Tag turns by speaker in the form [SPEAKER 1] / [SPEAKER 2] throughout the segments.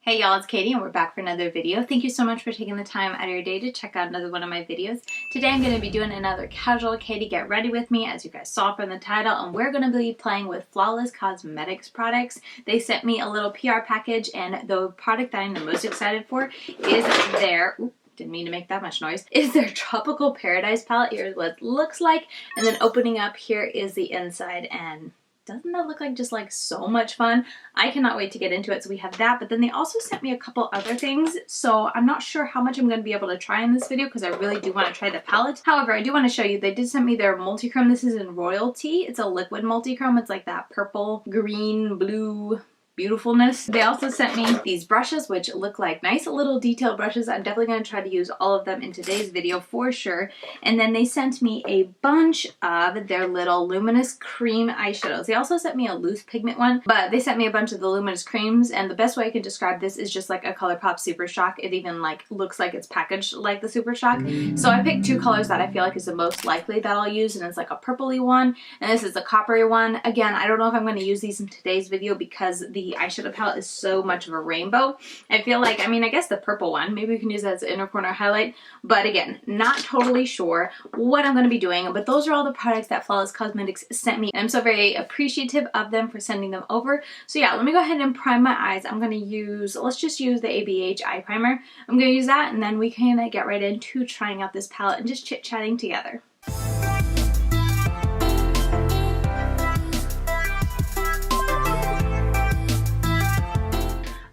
[SPEAKER 1] Hey y'all, it's Katie and we're back for another video. Thank you so much for taking the time out of your day to check out another one of my videos. Today I'm going to be doing another Casual Katie Get Ready With Me, as you guys saw from the title, and we're going to be playing with Flawess Cosmetics products. They sent me a little PR package, and the product that I'm the most excited for is their, didn't mean to make that much noise, is their Tropical Paradise palette. Here's what it looks like, and then opening up here is the inside, and doesn't that look like just like so much fun? I cannot wait to get into it. So we have that, but then they also sent me a couple other things. So I'm not sure how much I'm going to be able to try in this video because I really do want to try the palette. However, I do want to show you, they did send me their multi-chrome. This is in Royalty. It's a liquid multi-chrome. It's like that purple, green, blue beautifulness. They also sent me these brushes, which look like nice little detailed brushes. I'm definitely going to try to use all of them in today's video for sure. And then they sent me a bunch of their little luminous cream eyeshadows. They also sent me a loose pigment one, but they sent me a bunch of the luminous creams, and the best way I can describe this is just like a ColourPop Super Shock. It even like looks like it's packaged like the Super Shock. So I picked two colors that I feel like is the most likely that I'll use, and it's like a purpley one, and this is a coppery one. Again, I don't know if I'm going to use these in today's video because the eyeshadow palette is so much of a rainbow. I feel like, I mean, I guess the purple one, maybe we can use that as an inner corner highlight, but again, not totally sure what I'm going to be doing, but those are all the products that Flawess Cosmetics sent me. I'm so very appreciative of them for sending them over. So yeah, let me go ahead and prime my eyes. I'm going to use, let's just use the ABH eye primer. I'm going to use that, and then we can get right into trying out this palette and just chit-chatting together.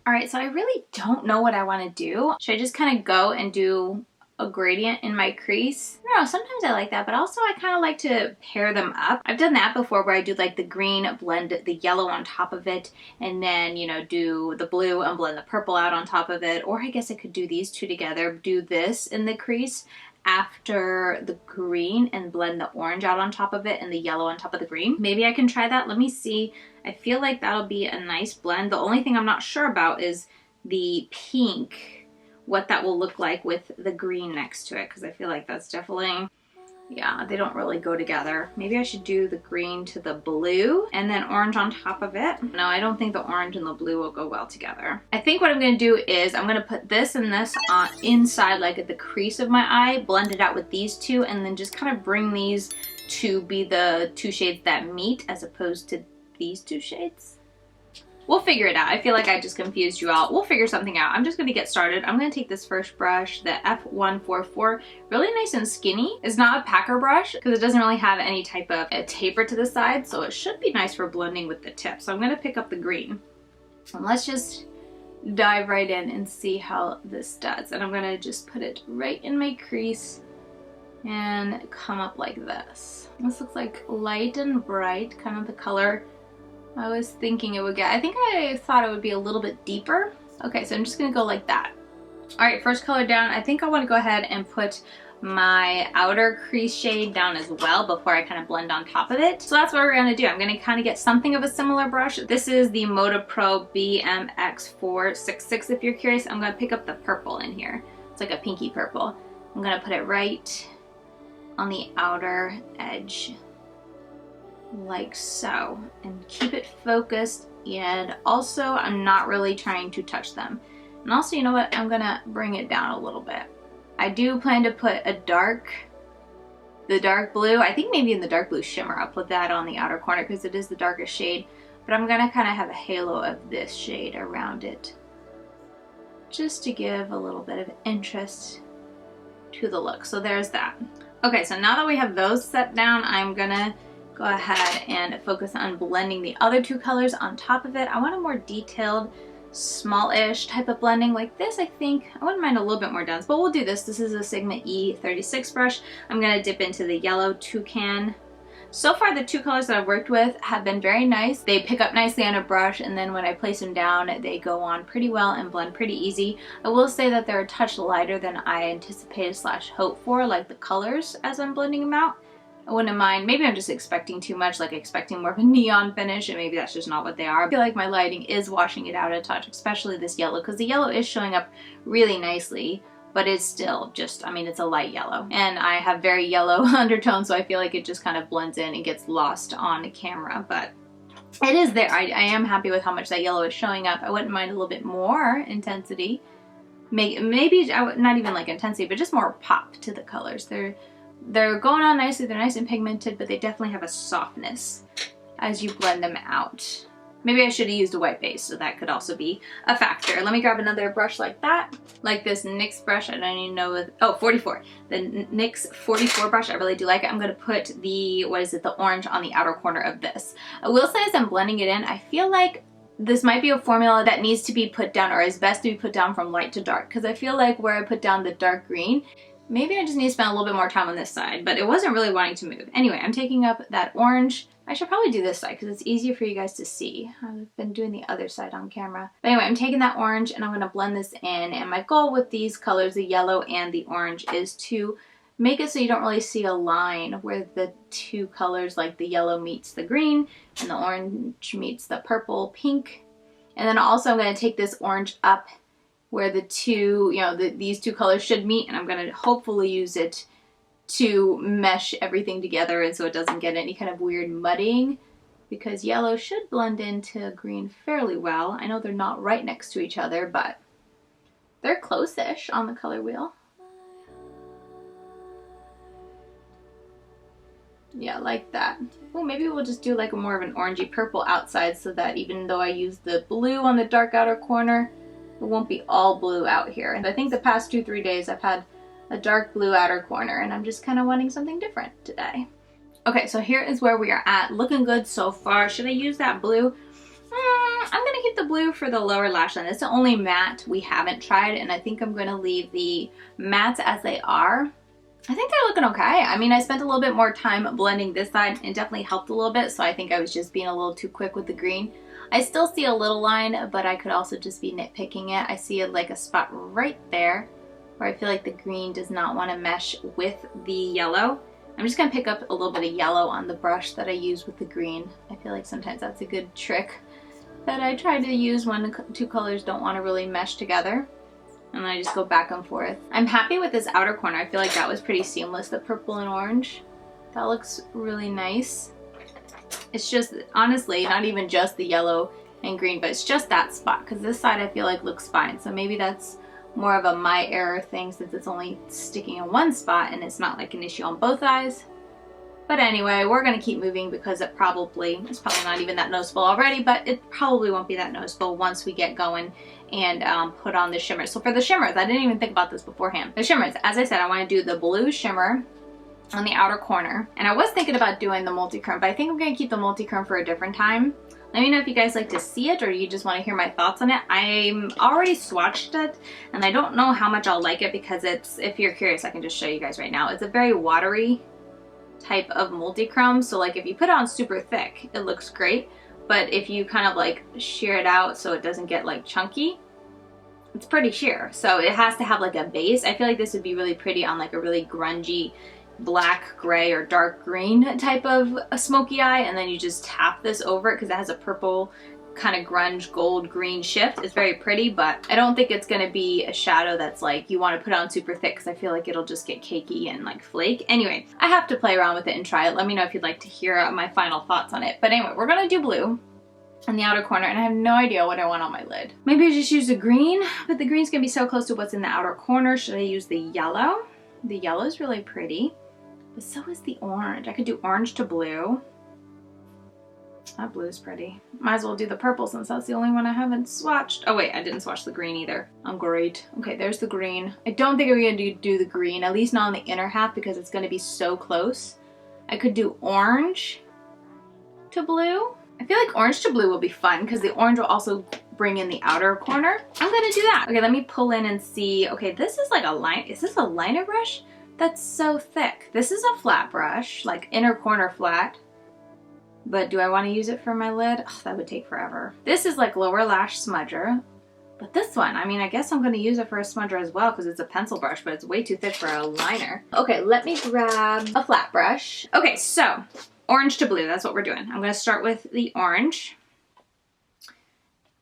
[SPEAKER 1] Alright, so I really don't know what I want to do. Should I just kind of go and do a gradient in my crease? I don't know, sometimes I like that, but also I kind of like to pair them up. I've done that before where I do like the green, blend the yellow on top of it, and then, you know, do the blue and blend the purple out on top of it. Or I guess I could do these two together, do this in the crease after the green and blend the orange out on top of it and the yellow on top of the green. Maybe I can try that. Let me see. I feel like that'll be a nice blend. The only thing I'm not sure about is the pink, what that will look like with the green next to it, because I feel like that's definitely, yeah, they don't really go together. Maybe I should do the green to the blue and then orange on top of it. No, I don't think the orange and the blue will go well together. I think what I'm going to do is I'm going to put this and this on inside, like at the crease of my eye, blend it out with these two, and then just kind of bring these to be the two shades that meet as opposed to these two shades. We'll figure it out. I feel like I just confused you all. We'll figure something out. I'm just going to get started. I'm going to take this first brush, the F144, really nice and skinny. It's not a packer brush because it doesn't really have any type of a taper to the side, so it should be nice for blending with the tip. So I'm going to pick up the green. And let's just dive right in and see how this does. And I'm going to just put it right in my crease and come up like this. This looks like light and bright, kind of the color I was thinking it would get. I think I thought it would be a little bit deeper. Okay, so I'm just gonna go like that. All right, first color down. I think I want to go ahead and put my outer crease shade down as well before I kind of blend on top of it. So that's what we're gonna do. I'm gonna kind of get something of a similar brush. This is the Moda Pro BMX466 if you're curious. I'm gonna pick up the purple in here. It's like a pinky purple. I'm gonna put it right on the outer edge, like so, and keep it focused. And also I'm not really trying to touch them. And also, you know what, I'm gonna bring it down a little bit. I do plan to put the dark blue, I think maybe in the dark blue shimmer. I'll put that on the outer corner because it is the darkest shade, but I'm gonna kind of have a halo of this shade around it just to give a little bit of interest to the look. So there's that. Okay, so now that we have those set down, I'm gonna go ahead and focus on blending the other two colors on top of it. I want a more detailed, smallish type of blending like this. I think I wouldn't mind a little bit more dense, but we'll do this. This is a Sigma E36 brush. I'm gonna dip into the yellow toucan. So far, the two colors that I've worked with have been very nice. They pick up nicely on a brush, and then when I place them down, they go on pretty well and blend pretty easy. I will say that they're a touch lighter than I anticipated / hoped for, like the colors as I'm blending them out. I wouldn't mind. Maybe I'm just expecting too much, like expecting more of a neon finish, and maybe that's just not what they are. I feel like my lighting is washing it out a touch, especially this yellow, because the yellow is showing up really nicely, but it's still just, I mean, it's a light yellow. And I have very yellow undertones, so I feel like it just kind of blends in and gets lost on camera, but It is there. I am happy with how much that yellow is showing up. I wouldn't mind a little bit more intensity. Maybe not even like intensity, but just more pop to the colors. They're going on nicely. They're nice and pigmented, but they definitely have a softness as you blend them out. Maybe I should have used a white base, so that could also be a factor. Let me grab another brush like that, like this NYX brush. I don't even know, 44. The NYX 44 brush, I really do like it. I'm gonna put the, the orange on the outer corner of this. I will say as I'm blending it in, I feel like this might be a formula that needs to be put down, or is best to be put down from light to dark, because I feel like where I put down the dark green, maybe I just need to spend a little bit more time on this side, but it wasn't really wanting to move. Anyway, I'm taking up that orange. I should probably do this side because it's easier for you guys to see. I've been doing the other side on camera. But anyway, I'm taking that orange and I'm going to blend this in. And my goal with these colors, the yellow and the orange, is to make it so you don't really see a line where the two colors, like the yellow meets the green and the orange meets the purple, pink. And then also I'm going to take this orange up where the two, these two colors should meet, and I'm going to hopefully use it to mesh everything together and so it doesn't get any kind of weird muddying, because yellow should blend into green fairly well. I know they're not right next to each other, but they're close-ish on the color wheel. Yeah, like that. Well, maybe we'll just do like a more of an orangey purple outside, so that even though I use the blue on the dark outer corner, it won't be all blue out here. And I think the past 2-3 days I've had a dark blue outer corner, and I'm just kind of wanting something different today. Okay, so here is where we are at. Looking good so far. Should I use that blue? I'm gonna keep the blue for the lower lash line. It's the only matte we haven't tried, and I think I'm gonna leave the mattes as they are. I think they're looking okay. I mean, I spent a little bit more time blending this side, and it definitely helped a little bit, so I think I was just being a little too quick with the green. I still see a little line, but I could also just be nitpicking it. I see like a spot right there where I feel like the green does not want to mesh with the yellow. I'm just going to pick up a little bit of yellow on the brush that I use with the green. I feel like sometimes that's a good trick that I try to use when the two colors don't want to really mesh together. And then I just go back and forth. I'm happy with this outer corner. I feel like that was pretty seamless, the purple and orange. That looks really nice. It's just, honestly, not even just the yellow and green, but it's just that spot, because this side I feel like looks fine. So maybe that's more of a my error thing, since it's only sticking in one spot and it's not like an issue on both eyes. But anyway, we're going to keep moving because it's probably not even that noticeable already, but it probably won't be that noticeable once we get going and put on the shimmers. So for the shimmers, I didn't even think about this beforehand. The shimmers, as I said, I want to do the blue shimmer on the outer corner. And I was thinking about doing the multi-chrome, but I think I'm going to keep the multi-chrome for a different time. Let me know if you guys like to see it or you just want to hear my thoughts on it. I'm already swatched it, and I don't know how much I'll like it because it's, if you're curious, I can just show you guys right now. It's a very watery type of multi-chrome. So like if you put it on super thick, it looks great. But if you kind of like shear it out so it doesn't get like chunky, it's pretty sheer. So it has to have like a base. I feel like this would be really pretty on like a really grungy black, gray, or dark green type of a smoky eye, and then you just tap this over it because it has a purple kind of grunge gold green shift. It's very pretty, but I don't think it's going to be a shadow that's like you want to put on super thick, because I feel like it'll just get cakey and like flake. Anyway, I have to play around with it and try it. Let me know if you'd like to hear my final thoughts on it. But anyway, we're going to do blue on the outer corner, and I have no idea what I want on my lid. Maybe I just use the green, but the green's going to be so close to what's in the outer corner. Should I use the yellow? The yellow is really pretty. But so is the orange. I could do orange to blue. That blue is pretty. Might as well do the purple since that's the only one I haven't swatched. Oh wait, I didn't swatch the green either. I'm great. Okay, there's the green. I don't think I'm gonna do the green, at least not on the inner half, because it's gonna be so close. I could do orange to blue. I feel like orange to blue will be fun because the orange will also bring in the outer corner. I'm gonna do that. Okay, let me pull in and see. Okay, this is like a line. Is this a liner brush? That's so thick. This is a flat brush, like inner corner flat. But do I want to use it for my lid? Oh, that would take forever. This is like lower lash smudger. But this one, I mean, I guess I'm going to use it for a smudger as well because it's a pencil brush, but it's way too thick for a liner. Okay, let me grab a flat brush. Okay, so orange to blue, that's what we're doing. I'm going to start with the orange.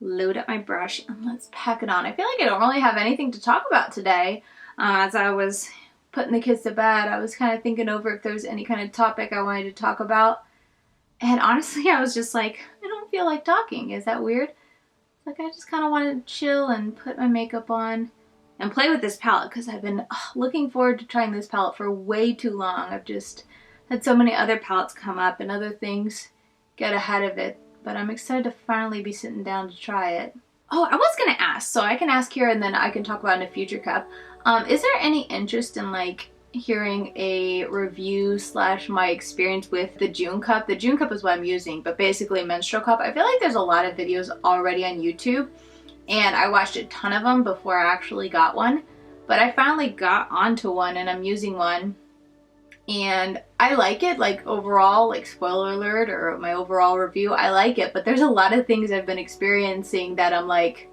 [SPEAKER 1] Load up my brush and let's pack it on. I feel like I don't really have anything to talk about today. As I was putting the kids to bed, I was kind of thinking over if there was any kind of topic I wanted to talk about. And honestly, I was just like, I don't feel like talking. Is that weird? Like I just kind of want to chill and put my makeup on and play with this palette because I've been looking forward to trying this palette for way too long. I've just had so many other palettes come up and other things get ahead of it, but I'm excited to finally be sitting down to try it. Oh, I was gonna ask, so I can ask here and then I can talk about in a future cup. Is there any interest in like hearing a review / my experience with the June cup? The June cup is what I'm using, but basically a menstrual cup. I feel like there's a lot of videos already on YouTube, and I watched a ton of them before I actually got one, but I finally got onto one and I'm using one and I like it. Like overall, like spoiler alert or my overall review, I like it, but there's a lot of things I've been experiencing that I'm like,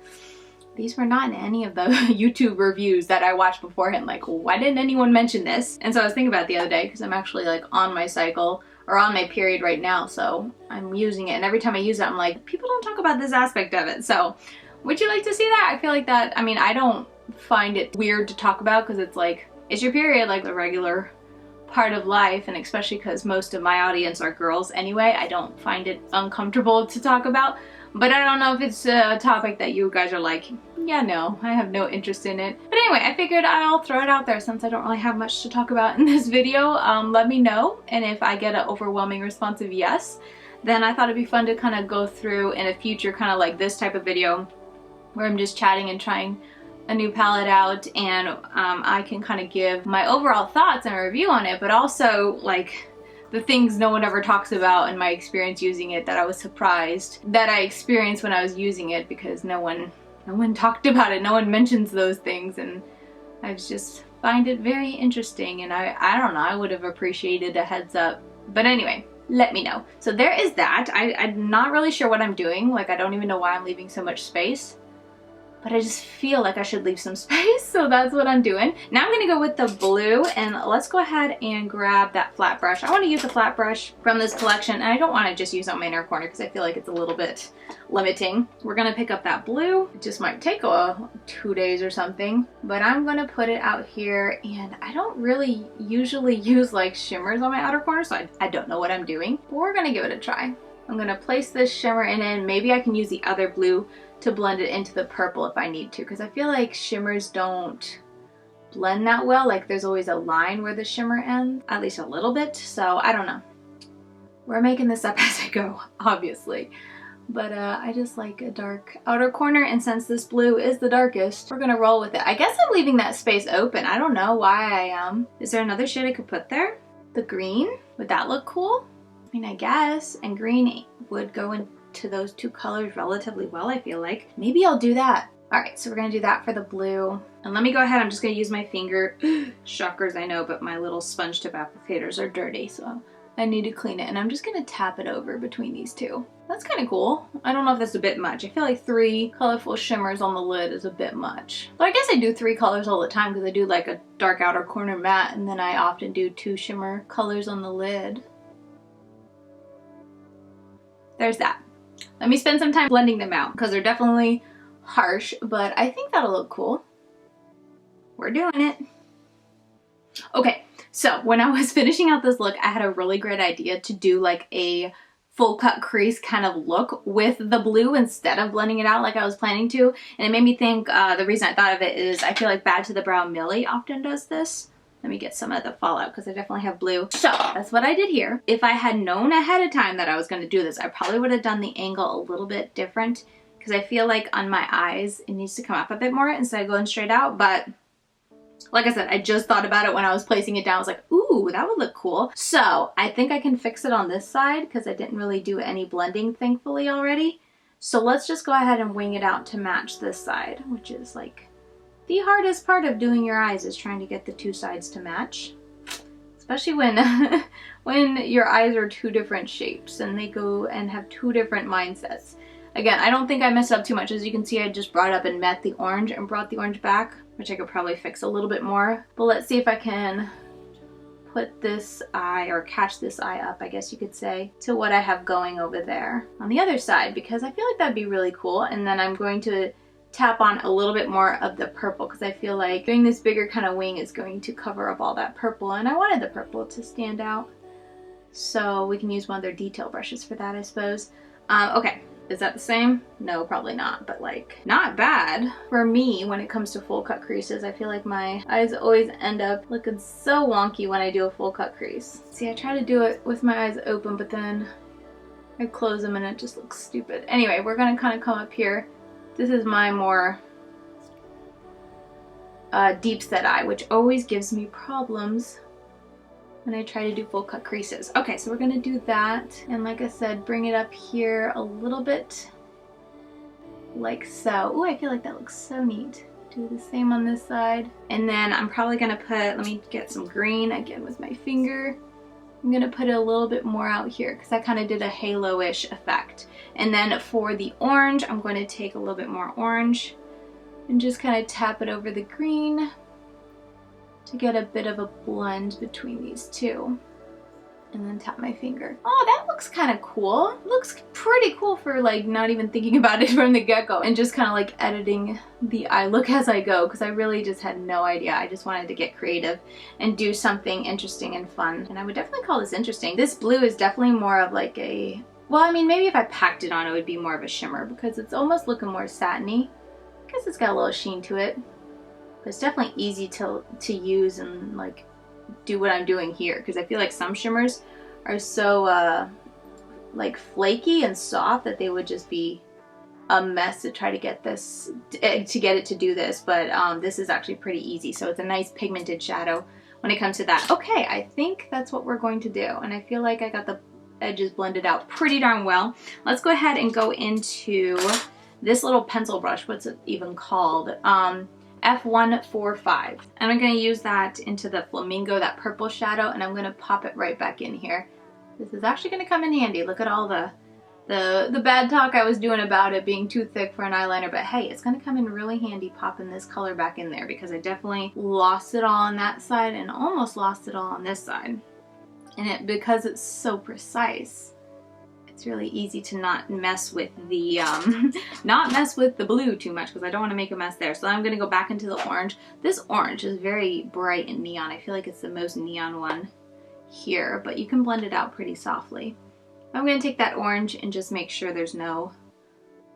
[SPEAKER 1] these were not in any of the YouTube reviews that I watched beforehand. Like, why didn't anyone mention this? And so I was thinking about it the other day because I'm actually like on my cycle or on my period right now, so I'm using it, and every time I use it I'm like, people don't talk about this aspect of it. So would you like to see that? I feel like that, I mean, I don't find it weird to talk about because it's like, it's your period, like the regular part of life, and especially because most of my audience are girls anyway, I don't find it uncomfortable to talk about. But I don't know if it's a topic that you guys are like, yeah, no, I have no interest in it. But anyway, I figured I'll throw it out there since I don't really have much to talk about in this video. Let me know, and if I get an overwhelming response of yes, then I thought it'd be fun to kind of go through in a future kind of like this type of video where I'm just chatting and trying a new palette out, and I can kind of give my overall thoughts and a review on it, but also like the things no one ever talks about in my experience using it that I was surprised that I experienced when I was using it, because no one talked about it, no one mentions those things, and I just find it very interesting, and I don't know, I would have appreciated a heads up. But anyway, let me know. So there is that. I'm not really sure what I'm doing, like I don't even know why I'm leaving so much space, but I just feel like I should leave some space, so that's what I'm doing. Now I'm gonna go with the blue, and let's go ahead and grab that flat brush. I wanna use a flat brush from this collection, and I don't wanna just use it on my inner corner because I feel like it's a little bit limiting. We're gonna pick up that blue. It just might take 2 days or something, but I'm gonna put it out here, and I don't really usually use like shimmers on my outer corner, so I don't know what I'm doing, but we're gonna give it a try. I'm gonna place this shimmer in, and maybe I can use the other blue to blend it into the purple if I need to, because I feel like shimmers don't blend that well. Like there's always a line where the shimmer ends, at least a little bit, so I don't know. We're making this up as I go, obviously. But I just like a dark outer corner, and since this blue is the darkest, we're gonna roll with it. I guess I'm leaving that space open. I don't know why I am. Is there another shade I could put there? The green? Would that look cool? I mean, I guess, and green would go into those two colors relatively well, I feel like. Maybe I'll do that. All right, so we're gonna do that for the blue. And let me go ahead, I'm just gonna use my finger. Shockers, I know, but my little sponge tip applicators are dirty, so I need to clean it. And I'm just gonna tap it over between these two. That's kind of cool. I don't know if that's a bit much. I feel like 3 colorful shimmers on the lid is a bit much. But I guess I do 3 colors all the time because I do like a dark outer corner matte, and then I often do 2 shimmer colors on the lid. There's that. Let me spend some time blending them out because they're definitely harsh, but I think that'll look cool. We're doing it. Okay, so when I was finishing out this look, I had a really great idea to do like a full cut crease kind of look with the blue instead of blending it out like I was planning to. And it made me think, the reason I thought of it is I feel like Bad to the Brow Millie often does this. Let me get some of the fallout because I definitely have blue. So that's what I did here. If I had known ahead of time that I was going to do this, I probably would have done the angle a little bit different because I feel like on my eyes it needs to come up a bit more instead of going straight out. But like I said, I just thought about it when I was placing it down. I was like, ooh, that would look cool. So I think I can fix it on this side because I didn't really do any blending, thankfully, already. So let's just go ahead and wing it out to match this side, which is like the hardest part of doing your eyes, is trying to get the 2 sides to match. Especially when, when your eyes are 2 different shapes and they go and have 2 different mindsets. Again, I don't think I messed up too much. As you can see, I just brought up and met the orange and brought the orange back, which I could probably fix a little bit more. But let's see if I can put this eye, or catch this eye up, I guess you could say, to what I have going over there on the other side, because I feel like that'd be really cool. And then I'm going to tap on a little bit more of the purple because I feel like doing this bigger kind of wing is going to cover up all that purple, and I wanted the purple to stand out. So we can use one of their detail brushes for that, I suppose. Okay, Is that the same? No, probably not, but like not bad. For me, when it comes to full cut creases, I feel like my eyes always end up looking so wonky when I do a full cut crease. See, I try to do it with my eyes open, but then I close them and it just looks stupid. Anyway, we're gonna kind of come up here. This is my more deep set eye, which always gives me problems when I try to do full cut creases. Okay, so we're gonna do that. And like I said, bring it up here a little bit like so. Oh, I feel like that looks so neat. Do the same on this side. And then I'm probably gonna put, let me get some green again with my finger. I'm gonna put it a little bit more out here because I kind of did a halo-ish effect. And then for the orange, I'm going to take a little bit more orange and just kind of tap it over the green to get a bit of a blend between these two. And then tap my finger. Oh, that looks kind of cool. Looks pretty cool for like not even thinking about it from the get-go and just kind of like editing the eye look as I go, because I really just had no idea. I just wanted to get creative and do something interesting and fun. And I would definitely call this interesting. This blue is definitely more of like a, well, I mean, maybe if I packed it on, it would be more of a shimmer because it's almost looking more satiny. I guess it's got a little sheen to it. But it's definitely easy to use and like do what I'm doing here, because I feel like some shimmers are so like flaky and soft that they would just be a mess to try to get this to get it to do this. But this is actually pretty easy, so it's a nice pigmented shadow when it comes to that. Okay, I think that's what we're going to do, and I feel like I got the edges blended out pretty darn well. Let's go ahead and go into this little pencil brush. What's it even called? F145. And I'm going to use that into the flamingo, that purple shadow, and I'm going to pop it right back in here. This is actually going to come in handy. Look at all the bad talk I was doing about it being too thick for an eyeliner, but hey, it's going to come in really handy popping this color back in there, because I definitely lost it all on that side and almost lost it all on this side. And because it's so precise, it's really easy to not mess with the blue too much, because I don't want to make a mess there. So I'm going to go back into the orange. This orange is very bright and neon. I feel like it's the most neon one here, but you can blend it out pretty softly. I'm going to take that orange and just make sure there's no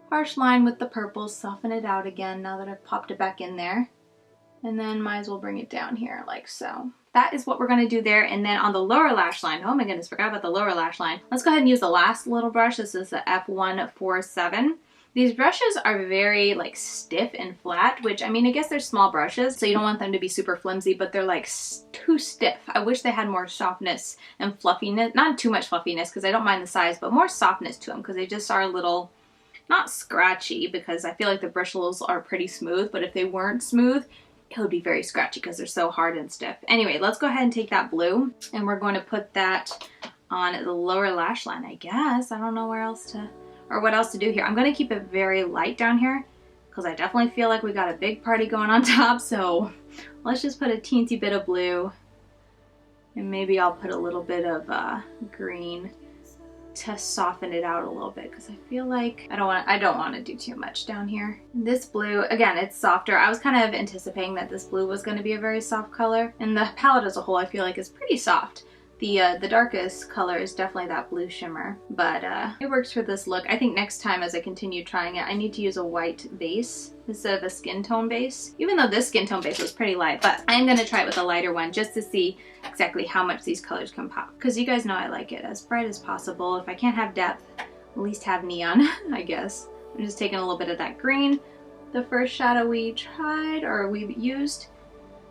[SPEAKER 1] harsh line with the purple. Soften it out again now that I've popped it back in there. And then might as well bring it down here like so. That is what we're going to do there. And then on the lower lash line, oh my goodness, forgot about the lower lash line. Let's go ahead and use the last little brush. This is the F147. These brushes are very like stiff and flat, which I mean, I guess they're small brushes, so you don't want them to be super flimsy, but they're like too stiff. I wish they had more softness and fluffiness, not too much fluffiness because I don't mind the size, but more softness to them because they just are a little, not scratchy, because I feel like the bristles are pretty smooth, but if they weren't smooth, it would be very scratchy because they're so hard and stiff. Anyway, let's go ahead and take that blue and we're going to put that on the lower lash line, I guess. I don't know where else to, or what else to do here. I'm going to keep it very light down here because I definitely feel like we got a big party going on top. So let's just put a teensy bit of blue, and maybe I'll put a little bit of green to soften it out a little bit, because I feel like I don't want to do too much down here. This blue, again, it's softer. I was kind of anticipating that this blue was going to be a very soft color, and the palette as a whole I feel like is pretty soft. The darkest color is definitely that blue shimmer, but it works for this look. I think next time as I continue trying it, I need to use a white base instead of a skin tone base, even though this skin tone base was pretty light, but I'm going to try it with a lighter one just to see exactly how much these colors can pop, because you guys know I like it as bright as possible. If I can't have depth, at least have neon, I guess. I'm just taking a little bit of that green, the first shadow we tried or we used,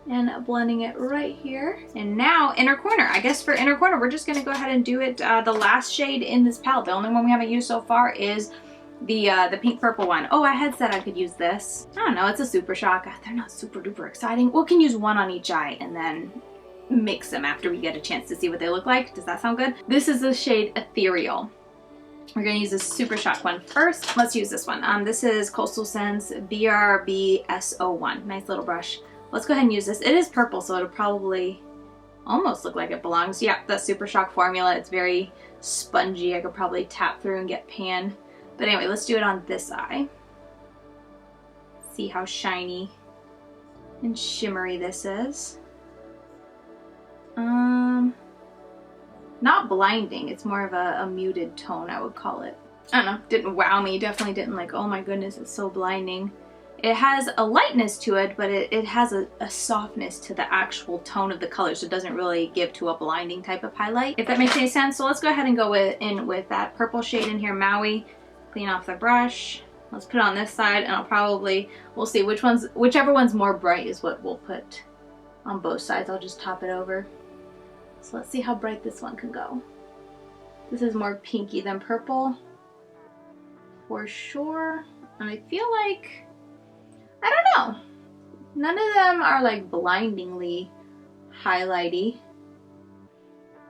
[SPEAKER 1] and blending it right here. And now inner corner. I guess for inner corner, we're just going to go ahead and do it the last shade in this palette. The only one we haven't used so far is the pink purple one. Oh, I had said I could use this. I don't know, it's a super shock. They're not super duper exciting. We can use one on each eye and then mix them after we get a chance to see what they look like. Does that sound good? This is the shade Ethereal. We're going to use this super shock one first. Let's use this one. This is Coastal Scents BRBS01. Nice little brush. Let's go ahead and use this. It is purple, so it'll probably almost look like it belongs. Yeah, the Super Shock formula. It's very spongy. I could probably tap through and get pan. But anyway, let's do it on this eye. See how shiny and shimmery this is. Not blinding. It's more of a muted tone, I would call it. I don't know, didn't wow me. Definitely didn't like, oh my goodness, it's so blinding. It has a lightness to it, but it has a softness to the actual tone of the color, so it doesn't really give to a blinding type of highlight, if that makes any sense. So let's go ahead and go in with that purple shade in here, Maui. Clean off the brush. Let's put it on this side, and we'll see whichever one's more bright is what we'll put on both sides. I'll just top it over. So let's see how bright this one can go. This is more pinky than purple, for sure. And I feel like, I don't know, none of them are like blindingly highlighty.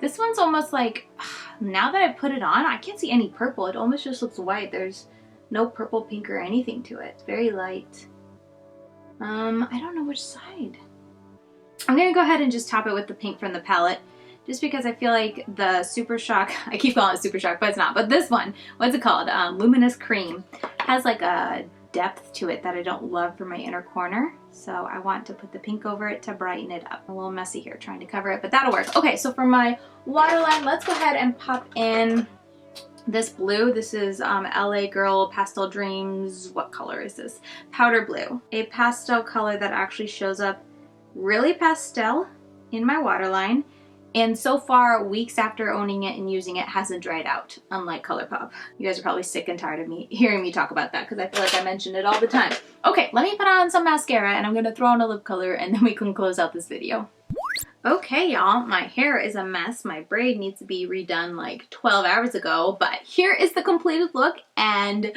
[SPEAKER 1] This one's almost like, now that I put it on, I can't see any purple. It almost just looks white. There's no purple, pink, or anything to it. It's very light. I don't know which side. I'm gonna go ahead and just top it with the pink from the palette, just because I feel like the Super Shock, I keep calling it Super Shock, but it's not. But this one, what's it called? Luminous Cream, has like a depth to it that I don't love for my inner corner. So I want to put the pink over it to brighten it up. A little messy here trying to cover it, but that'll work. Okay, so for my waterline, let's go ahead and pop in this blue. This is LA Girl Pastel Dreams. What color is this? Powder blue. A pastel color that actually shows up really pastel in my waterline. And so far, weeks after owning it and using it, hasn't dried out, unlike ColourPop. You guys are probably sick and tired of me hearing me talk about that because I feel like I mention it all the time. Okay, let me put on some mascara and I'm gonna throw on a lip color and then we can close out this video. Okay, y'all, my hair is a mess. My braid needs to be redone like 12 hours ago, but here is the completed look, and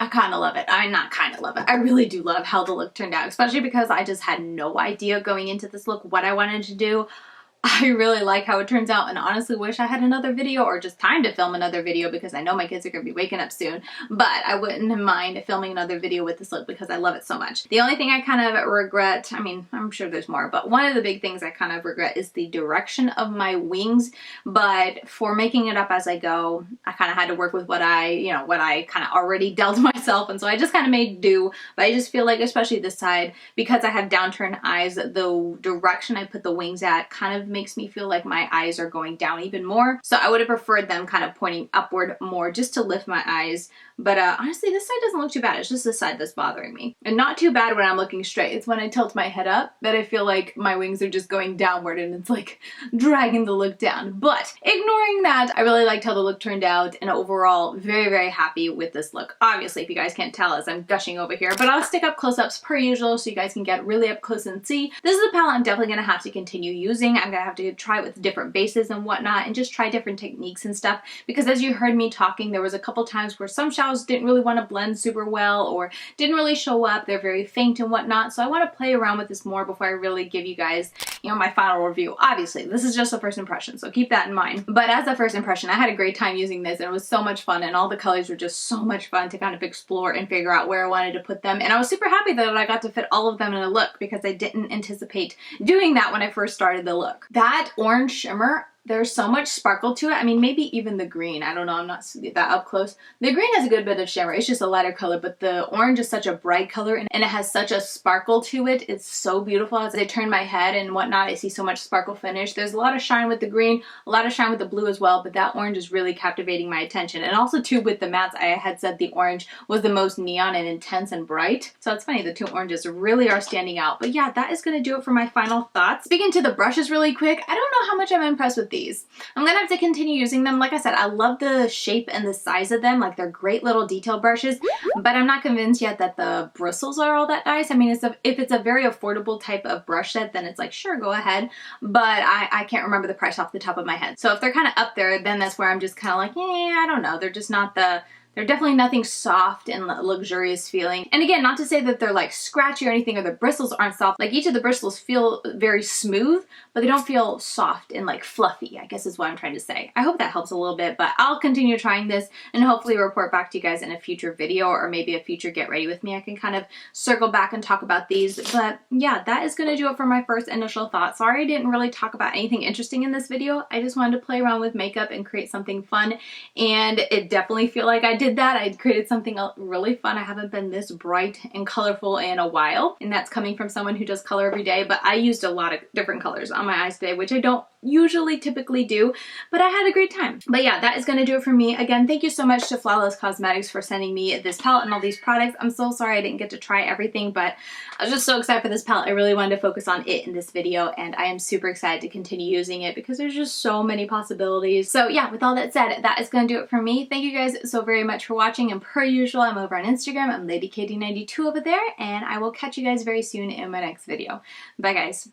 [SPEAKER 1] I kind of love it. I not kind of love it. I really do love how the look turned out, especially because I just had no idea going into this look what I wanted to do. I really like how it turns out, and honestly wish I had another video or just time to film another video because I know my kids are going to be waking up soon, but I wouldn't mind filming another video with this look because I love it so much. The only thing I kind of regret, I mean, I'm sure there's more, but one of the big things I kind of regret is the direction of my wings, but for making it up as I go, I kind of had to work with what I kind of already dealt myself, and so I just kind of made do, but I just feel like, especially this side, because I have downturned eyes, the direction I put the wings at kind of makes me feel like my eyes are going down even more. So I would have preferred them kind of pointing upward more just to lift my eyes. But honestly, this side doesn't look too bad. It's just this side that's bothering me. And not too bad when I'm looking straight. It's when I tilt my head up that I feel like my wings are just going downward and it's like dragging the look down. But ignoring that, I really liked how the look turned out, and overall very, very happy with this look. Obviously, if you guys can't tell as I'm gushing over here, but I'll stick up close-ups per usual so you guys can get really up close and see. This is a palette I'm definitely gonna have to continue using. I'm gonna have to try it with different bases and whatnot and just try different techniques and stuff, because as you heard me talking, there was a couple times where some shadows didn't really want to blend super well or didn't really show up. They're very faint and whatnot, so I want to play around with this more before I really give you guys, my final review. Obviously, this is just a first impression, so keep that in mind. But as a first impression, I had a great time using this, and it was so much fun, and all the colors were just so much fun to kind of explore and figure out where I wanted to put them. And I was super happy that I got to fit all of them in a look because I didn't anticipate doing that when I first started the look. That orange shimmer, there's so much sparkle to it. I mean, maybe even the green. I don't know. I'm not that up close. The green has a good bit of shimmer. It's just a lighter color, but the orange is such a bright color and it has such a sparkle to it. It's so beautiful. As I turn my head and whatnot, I see so much sparkle finish. There's a lot of shine with the green, a lot of shine with the blue as well, but that orange is really captivating my attention. And also too, with the mattes, I had said the orange was the most neon and intense and bright. So it's funny, the two oranges really are standing out. But yeah, that is going to do it for my final thoughts. Speaking to the brushes really quick, I don't know how much I'm impressed with these. I'm gonna have to continue using them. Like I said, I love the shape and the size of them. Like, they're great little detail brushes, but I'm not convinced yet that the bristles are all that nice. I mean, if it's a very affordable type of brush set, then it's like, sure, go ahead. But I can't remember the price off the top of my head. So if they're kind of up there, then that's where I'm just kind of like, I don't know. They're just not they're definitely nothing soft and luxurious feeling. And again, not to say that they're like scratchy or anything, or the bristles aren't soft. Like, each of the bristles feel very smooth, but they don't feel soft and like fluffy, I guess is what I'm trying to say. I hope that helps a little bit, but I'll continue trying this and hopefully report back to you guys in a future video, or maybe a future get ready with me. I can kind of circle back and talk about these. But yeah, that is gonna do it for my first initial thoughts. Sorry I didn't really talk about anything interesting in this video. I just wanted to play around with makeup and create something fun, and it definitely feel like I did that, I created something really fun. I haven't been this bright and colorful in a while, and that's coming from someone who does color every day, but I used a lot of different colors on my eyes today, which I don't usually typically do, but I had a great time. But yeah, that is going to do it for me. Again, thank you so much to Flawess Cosmetics for sending me this palette and all these products. I'm so sorry I didn't get to try everything, but I was just so excited for this palette. I really wanted to focus on it in this video, and I am super excited to continue using it because there's just so many possibilities. So yeah, with all that said, that is going to do it for me. Thank you guys so very much for watching, and per usual, I'm over on Instagram. I'm Lady Katie 92 over there, and I will catch you guys very soon in my next video. Bye guys.